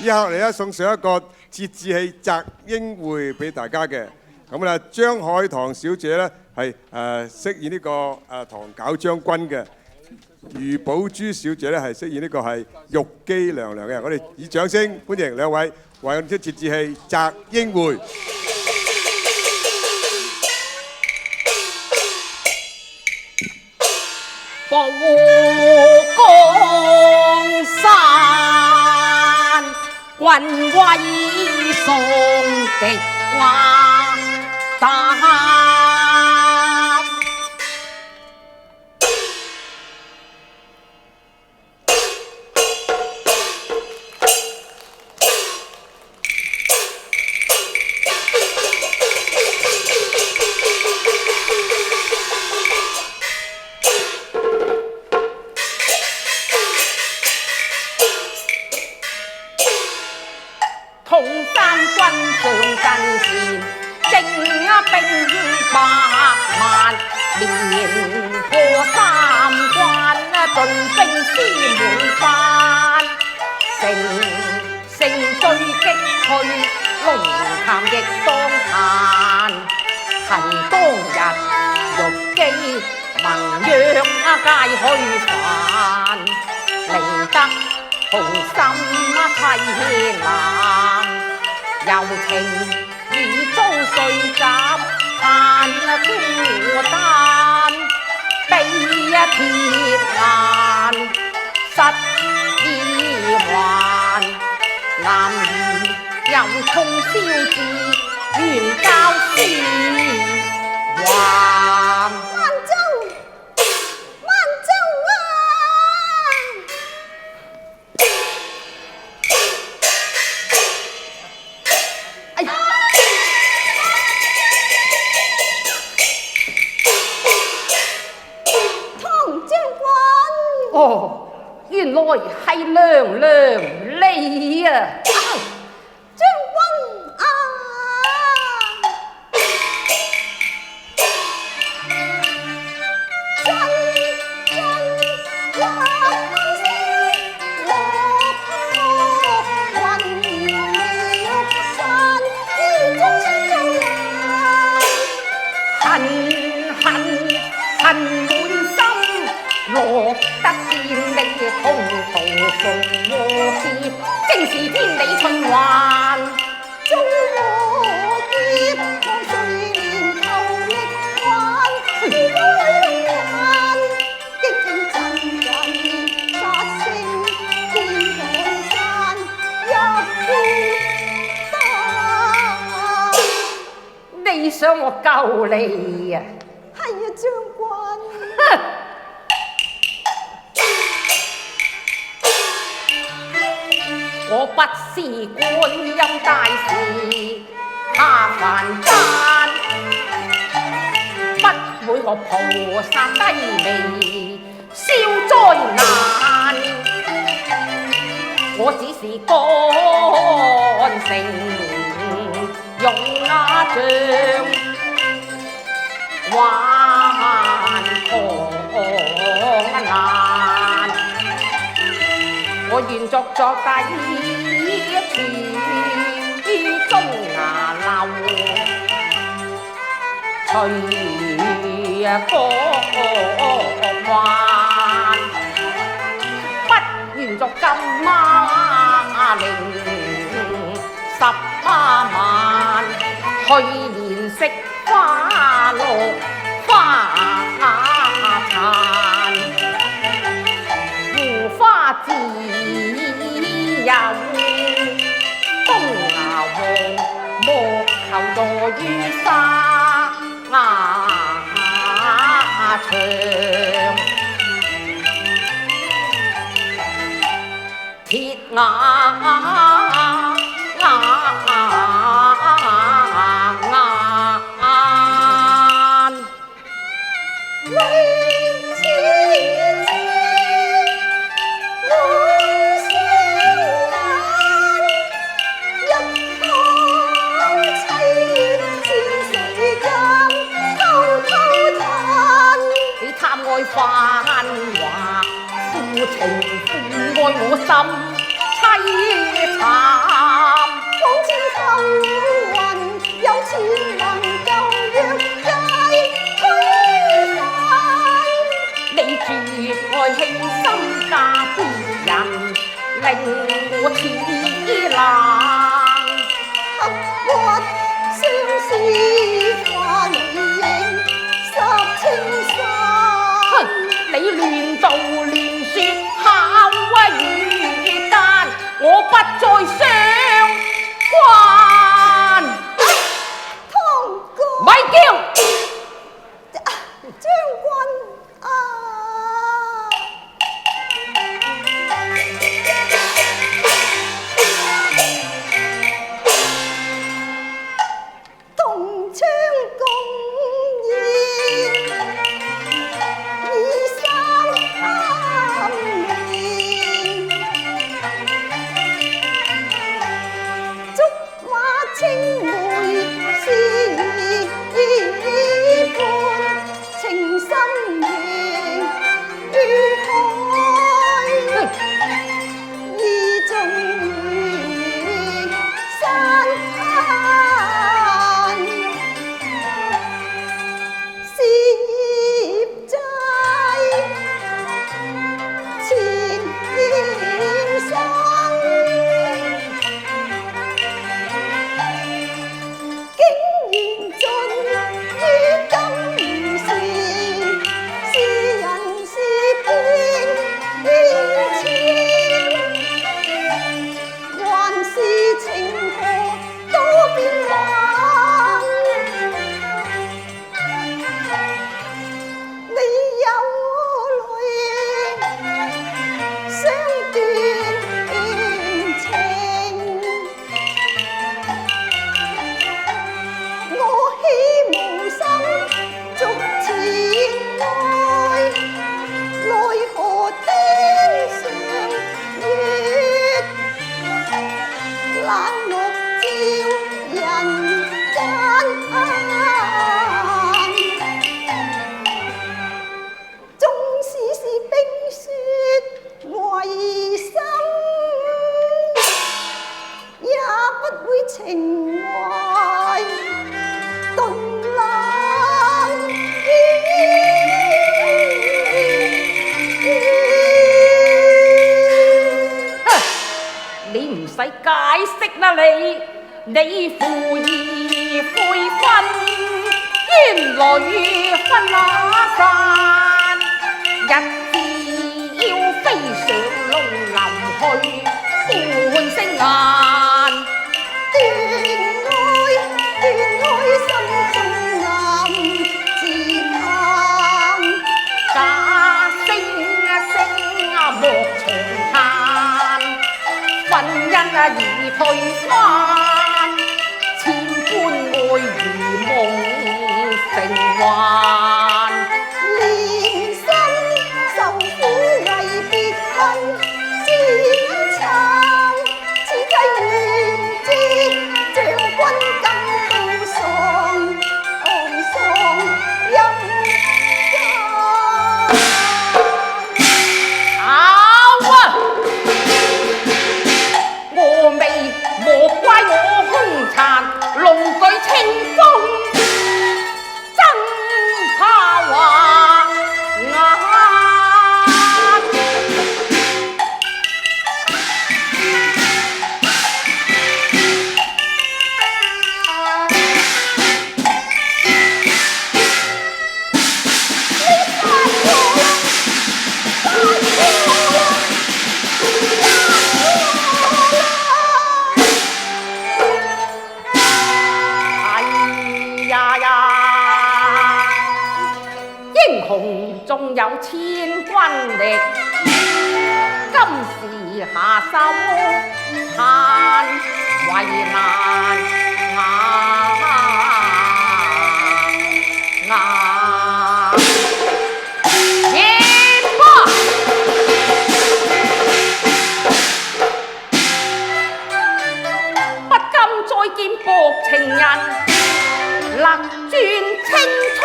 以後嚟咧送上一個折子戲《擇英會》俾大家嘅。咁啊，張海棠小姐咧係飾演呢個唐搞將軍嘅，余寶珠小姐咧係飾演呢個係玉姬娘娘嘅。我哋以掌聲歡迎兩位為我哋啲折子戲《擇英會》。保江山，軍威送敵瓦打。同山軍上陣前，征兵百萬，連破三關，進兵師滿班，乘追擊去，龍潭亦當閒。恨當日玉姬盟約皆虛犯，寧得同心妻男，柔情已遭碎斬，盼孤單悲鐵欄，失意還。男兒有通宵至，願交師還。哦，原來係娘娘你啊！將軍啊！恨滿心，落得見你同途逢禍劫，正是天理循環。中和劫，我歲年頭力還，如果女人激情震人，殺聲天台山一呼山。你想我救你啊？係啊，將軍。我不是觀音大士下凡間，不會學菩薩低微消災難。我只是乾城用瓦匠，還可難。我願作第一處於中牙樓，隨國還，不願作金馬陵18萬。去年食花綠花殘，胡花自有東牙王，莫求坐於沙場。鐵牙繁華，負情負愛我心凄慘。不再相關。堂哥，咪叫！將軍啊！同窗共宴二三年，竹馬青梅是伴，情深緣如海，意中如山是業債，前生。竟然盡於今時，是人是變遷，還是情何多變幻？你有淚相斷情。我豈無心續前愛，奈何天上月冷落照人間。縱使是冰雪為心，也不會情懷頓冷。你唔使解釋啦，你負義悔婚，冤淚分那散，日子要飛上龍林去半聲眼。斷愛心中暗自嘆，假聲莫長嘆，婚姻已退翻，千般愛如夢成幻。連身受苦為別婚戰撐，此際願知將軍更高喪，昂喪陰間。好啊！我未莫怪我兇殘，龍舉清風真怕話眼。英雄縱有千軍力，今時下手限為難夜波不甘再見薄情人，勒轉青蔥。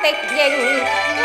敵營他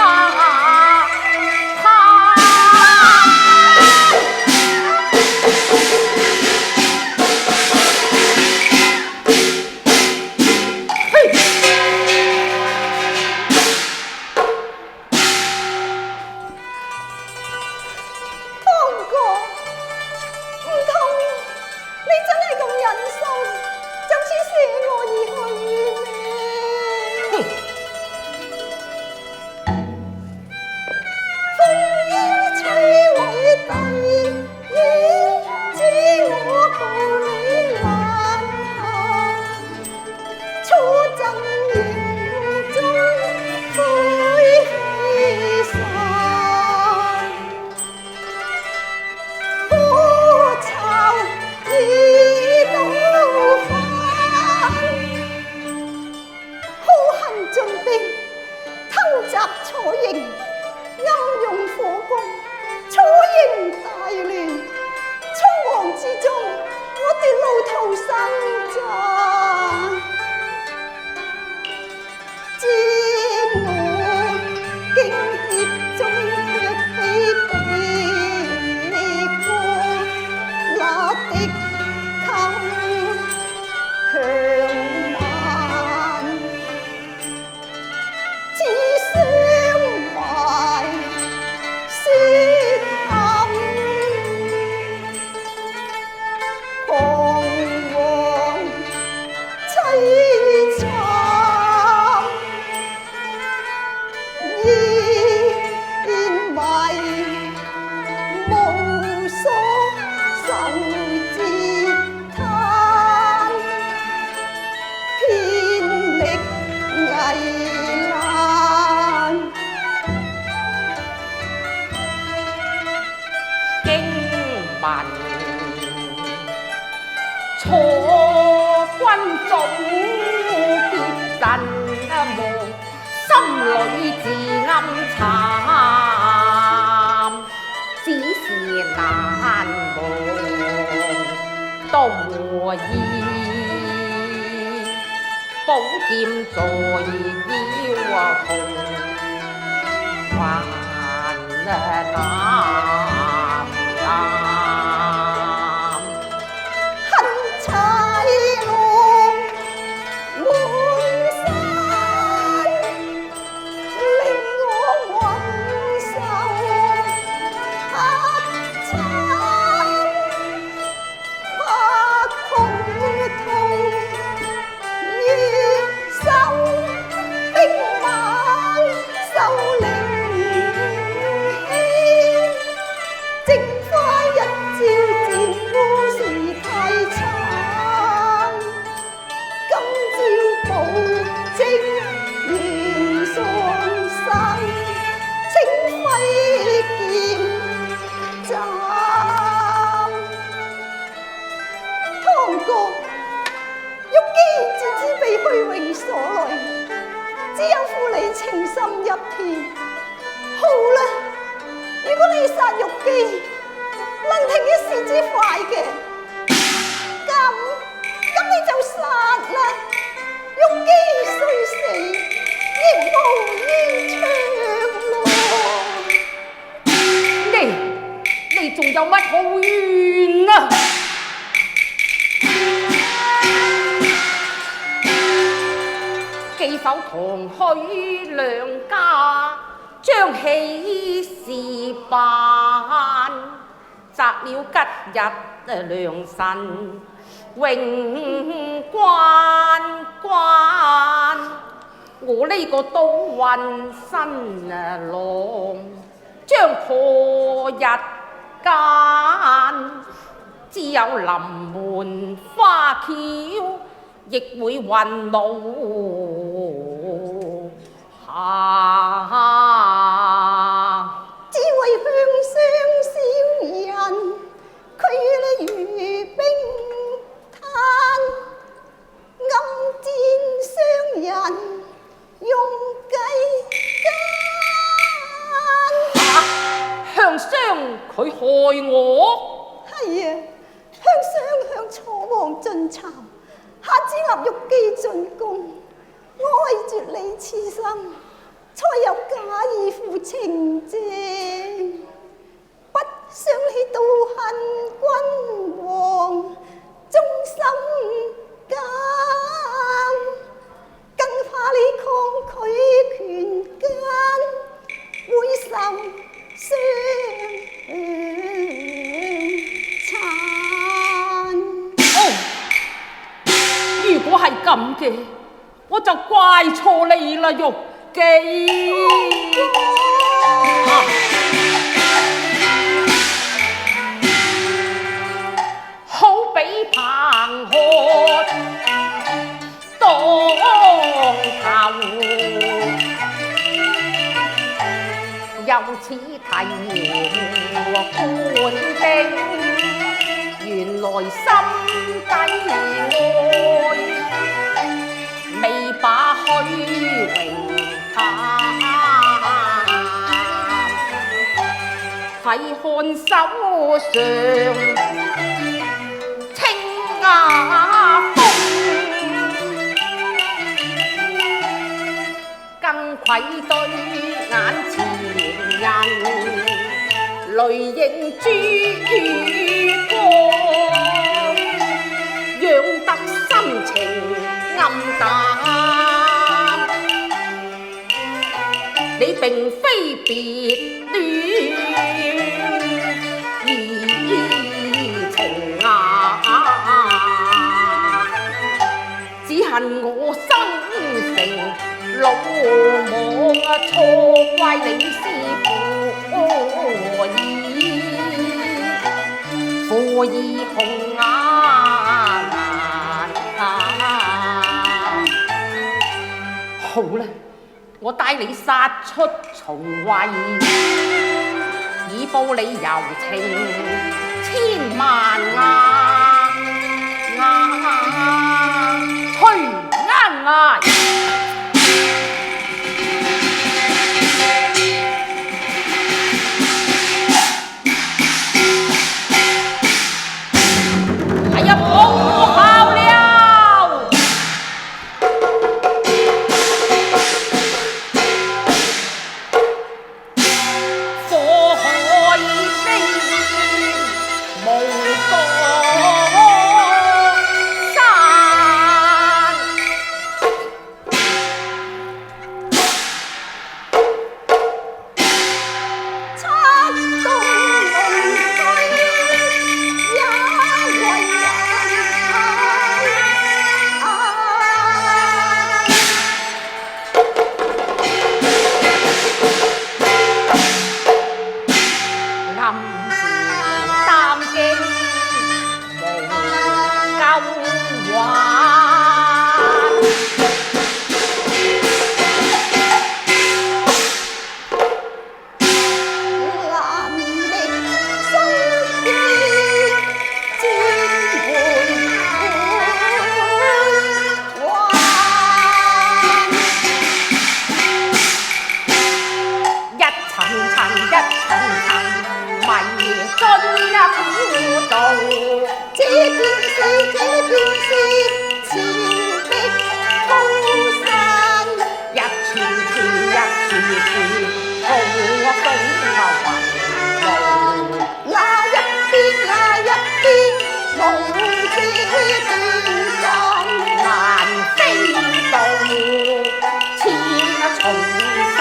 民，錯君早結陣亡，心裏自暗慘，只是難忘多意。寶劍在腰紅，還南南。恨柴龍滿山，令我魂受壓慘，百窮痛。手兵馬受凌欺，直花一朝戰烏時太慘，今朝保證仍喪生，請揮劍斬。湯哥玉姬自知被虛榮所累，只有負你情深一片。好啦，如果你殺玉姬，能停一時之快嘅，咁你就殺啦。玉姬雖死，亦無衣裳咯。你仲有乜好怨啊？既否同許兩家將喜事辦，擇了吉日良辰榮關，我呢個都運新郎將破日間，只有臨門花轎亦會暈路只為向上小人，佢你如冰灘，暗箭傷人用計奸。向商佢害我？係啊，向上向楚王進讒，下旨立玉姬進宮。我為絕你痴心，才有假意負情證，不想你妒恨君王，忠心奸，更怕你抗拒權奸，會受傷殘。如果係咁嘅，我就怪錯你啦，玉姬。好比彭河當頭，又似提官兵，原來心底愛，未把虛榮談，睇看手上青瓦風，更愧對眼前人，淚映珠光，讓得心情暗淡。你並非別戀意情啊，只恨我生性魯莽，錯怪你師父意，父意紅好啦，我帶你殺出重圍，以報你柔情千萬去啱嚟。哎呀，冇效了！火海飛無多山，七東龍水也為暗時擔驚無救還，難覓生機漸回還。一層層一層層迷津一苦道，這便是前的高山，一處處一處處好風雲路。那一邊龍子斷撞，難飛渡千重山，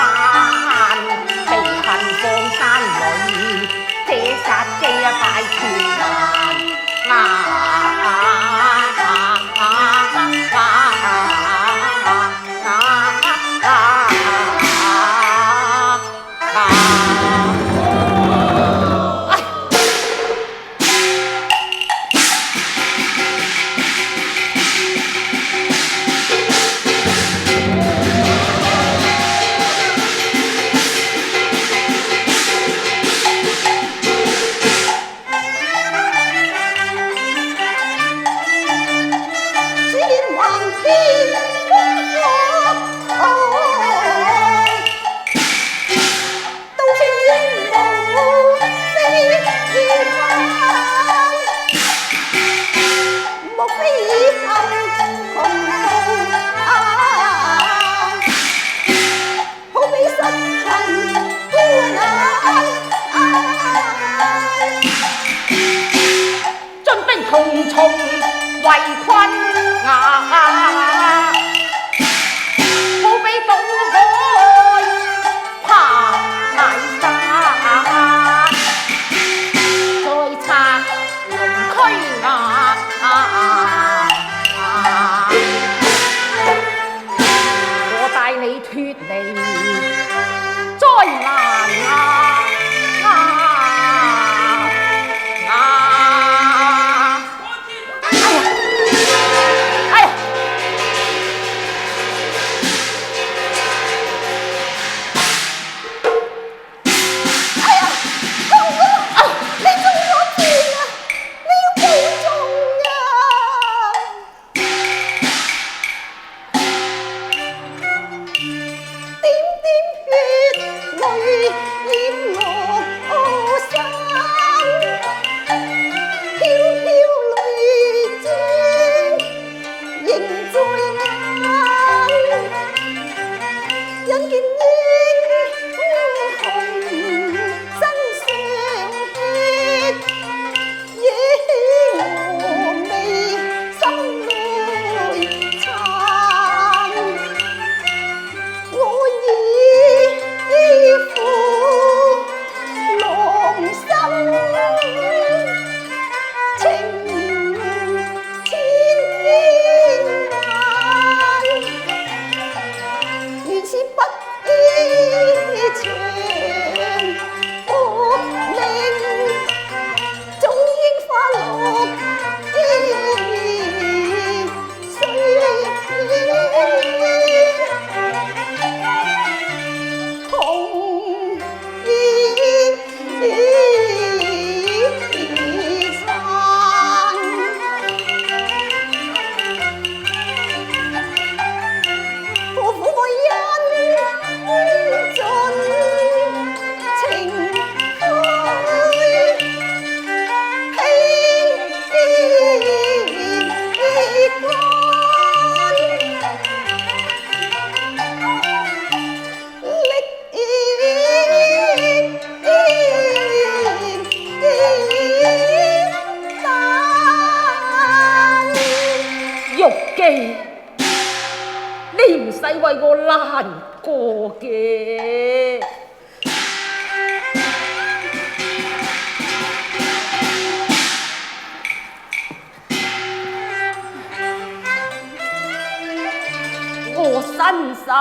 被恨放山裏，這殺這敗全難。戰橫天風火，到處煙霧飛翻，莫非以後同步好比失魂孤難，進兵重重圍困好比渡海爬崖山，再拆龍區我帶你脫離災難哎呀！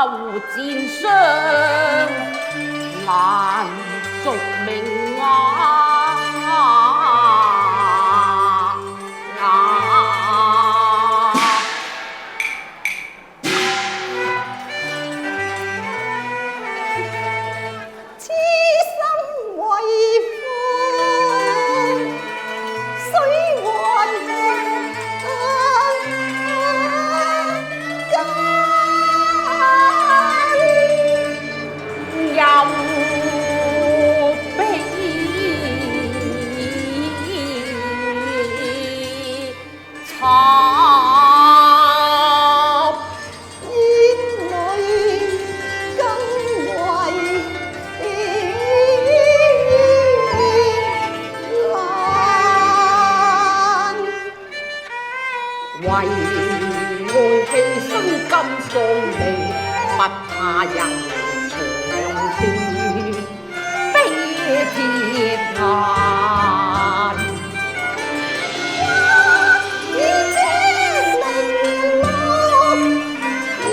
家互戰傷，難續命痴心為歡，水還又悲慘。為愛犧牲金喪命，不怕人長斷，悲鐵眼。已知明目，已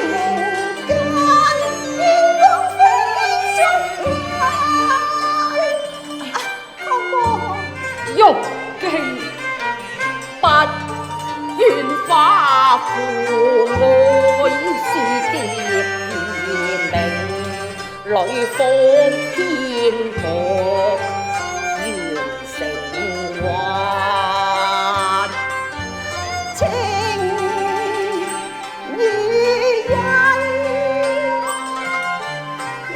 無間，願往非中間。玉記不願花負愛是蝶兒鳴，女風偏薄緣成幻。情與人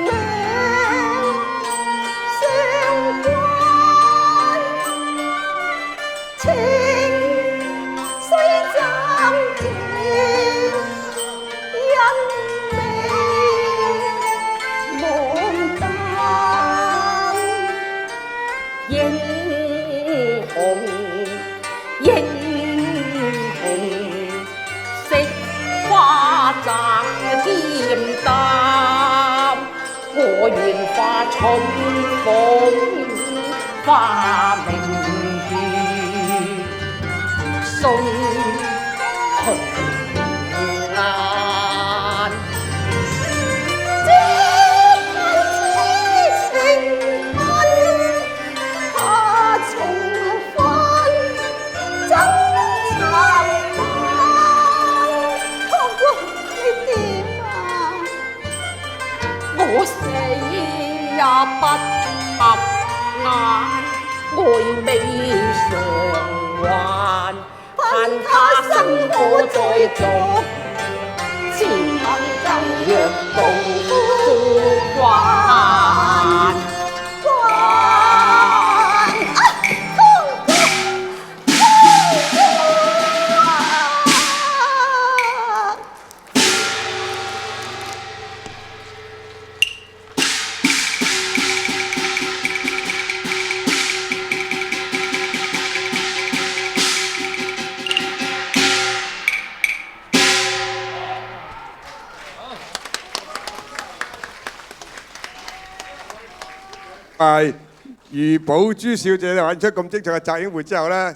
兩相關，情雖暫斷，因未忘淡。英雄英雄，惜花贈劍擔，我願化春風花明月，送平安。我死也不合眼，愛未償還，盼他生可再續，千萬舊約到關。余寶珠小姐咧玩出咁精彩嘅《澤英會》之後咧。